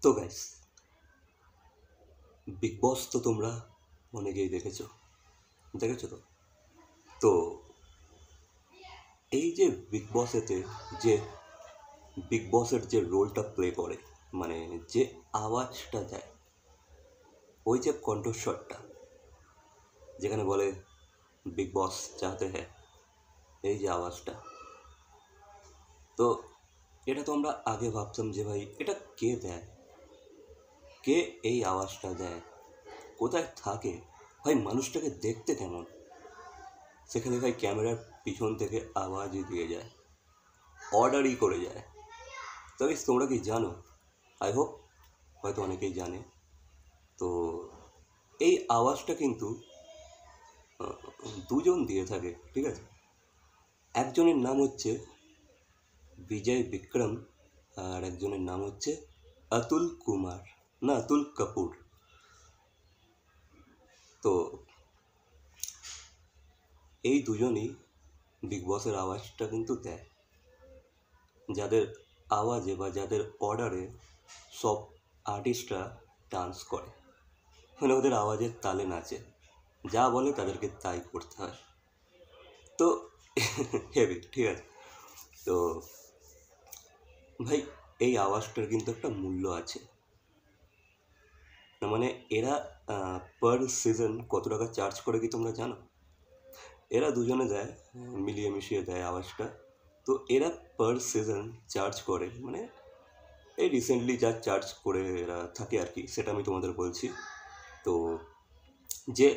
তো guys, big বস তো তোমরা অনেকেই দেখেছো তো। তো এই যে বিগ বসেতে যে বিগ বসের যে রোলটা প্লে করে, মানে যে আওয়াজটা দেয়, ওই যে কণ্ঠস্বরটা যেখানে বলে বিগ বস চাহতে হ্যাঁ, এই যে আওয়াজটা, তো এটা তো আমরা আগে ভাবতাম যে ভাই এটা কে দেয়, কে এই আওয়াজটা দেয়, কোথায় থাকে ভাই, মানুষটাকে দেখতে কেমন। সেখানে ভাই ক্যামেরার পিছন থেকে আওয়াজই দিয়ে যায়, অর্ডারই করে যায়। তবে তোমরা কি জানো? আই হোপ হয়তো অনেকেই জানে। তো এই আওয়াজটা কিন্তু দুজন দিয়ে থাকে, ঠিক আছে। একজনের নাম হচ্ছে বিজয় বিক্রম, আর একজনের নাম হচ্ছে অতুল কুমার, না অতুল কাপুর। তো এই দুজনই বিগ বসের আওয়াজটা কিন্তু দেয়, যাদের আওয়াজে বা যাদের অর্ডারে সব আর্টিস্টরা ডান্স করে, মানে ওদের আওয়াজের তালে নাচে, যা বলে তাদেরকে তাই করতে হয়। তো হেভি, ঠিক আছে। তো ভাই এই আওয়াজটার কিন্তু একটা মূল্য আছে, না মানে এরা পার সিজন কত টাকা চার্জ করে কি তোমরা জানো? এরা দুজনে দেয়, মিলিয়ে মিশিয়ে দেয় আওয়াজটা। তো এরা পার সিজন চার্জ করে, মানে এই রিসেন্টলি যা চার্জ করে এরা থাকে আর কি, সেটা আমি তোমাদের বলছি। তো যে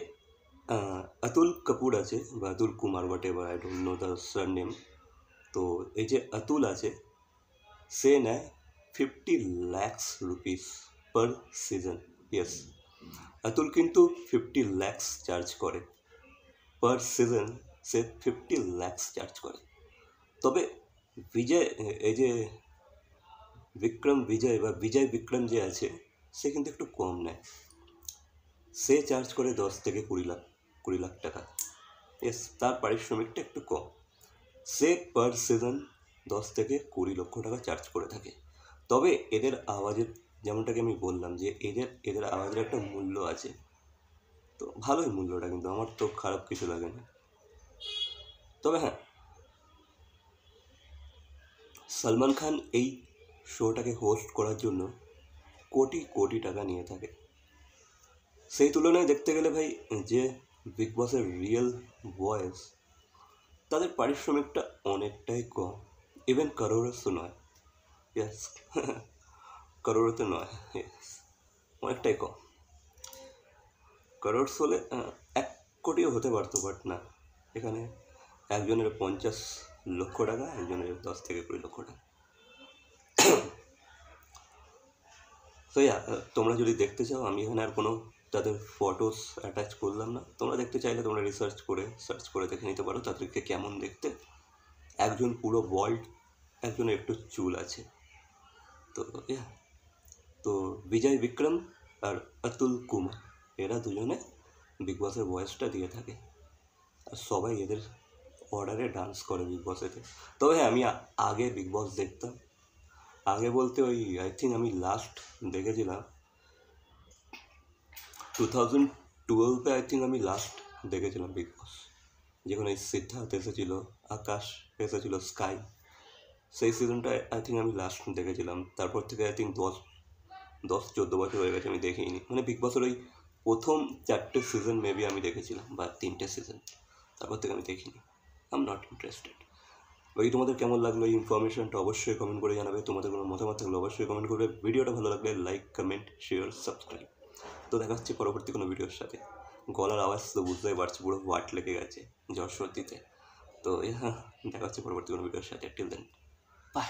অতুল কাপুর আছে বা Atul Kumar, what ever, I don't know the surname. তো এই যে অতুল আছে, সে নেয় 50 lakhs rupees per season. Yes, Atul কিন্তু 50 lakhs চার্জ করে পার সিজন, সে 50 lakhs চার্জ করে। তবে বিজয়, এই যে বিক্রম বিজয় বা বিজয় বিক্রম যে আছে, সে কিন্তু একটু কম নেয়, সে চার্জ করে 10 থেকে 20 লাখ টাকা। এস, তার পারিশ্রমিকটা একটু কম। সে পার সিজন 10 থেকে 20 লক্ষ টাকা চার্জ করে থাকে। তবে এদের আওয়াজের, যেমনটাকে আমি বললাম যে এদের আওয়াজের একটা মূল্য আছে। তো ভালোই মূল্যটা, কিন্তু আমার তো খারাপ কিছু লাগে না। তবে হ্যাঁ, সলমান খান এই শোটাকে হোস্ট করার জন্য কোটি কোটি টাকা নিয়ে থাকে। সেই তুলনায় দেখতে গেলে ভাই, যে বিগ বসের রিয়েল ভয়েস, তাদের পারিশ্রমিকটা অনেকটাই কম, ইভেন করোড়সও নয়। ইয়েস, করোড়তে নয়, ইয়েস, অনেকটাই কম। করোড়স হলে 1 কোটিও হতে পারতো, বাট না, এখানে একজনের 50 লক্ষ টাকা, একজনের 10 থেকে 20 লক্ষ টাকা। তো তোমরা যদি দেখতে চাও, আমি এখানে আর কোনো তাদের ফটোস অ্যাটাচ করলাম না। তোমরা দেখতে চাইলে তোমরা সার্চ করে দেখে নিতে পারো তাদেরকে কেমন দেখতে। একজন পুরো বল্ড, একজনের একটু চুল আছে। তো তো বিজয় বিক্রম আর অতুল কুমার, এরা দুজনে বিগ বসের ভয়েসটা দিয়ে থাকে, আর সবাই এদের অর্ডারে ডান্স করে বিগ বসেতে। তবে হ্যাঁ, আমি আগে বিগ বস দেখতাম, আগে বলতে ওই আই থিঙ্ক আমি লাস্ট দেখেছিলাম 2012-এ, আই থিঙ্ক আমি লাস্ট দেখেছিলাম বিগ বস, যেখানে সিদ্ধার্থ এসেছিল, আকাশ এসেছিল, স্কাই, সেই সিজনটা আই থিঙ্ক আমি লাস্ট দেখেছিলাম। তারপর থেকে আই থিঙ্ক 10-14 বছর হয়ে গেছে আমি দেখিনি, মানে বিগ বসের ওই প্রথম 4টে সিজন মেবি আমি দেখেছিলাম, বা 3টে সিজন, তারপর থেকে আমি দেখিনি। I am not interested. ওই তোমাদের কেমন লাগলো এই ইনফরমেশনটা অবশ্যই কমেন্ট করে জানাবে। তোমাদের কোনো মতামত থাকলে অবশ্যই কমেন্ট করবে। ভিডিওটা ভালো লাগলে লাইক, কমেন্ট, শেয়ার, সাবস্ক্রাইব। তো দেখা হচ্ছে পরবর্তী কোনো ভিডিওর সাথে। গলার আওয়াজ তো বুঝতেই পারছি, পুরো ওয়াট লেগে গেছে জ্বর সর্দিতে। তো দেখা হচ্ছে পরবর্তী কোনো ভিডিওর সাথে। Till then, by.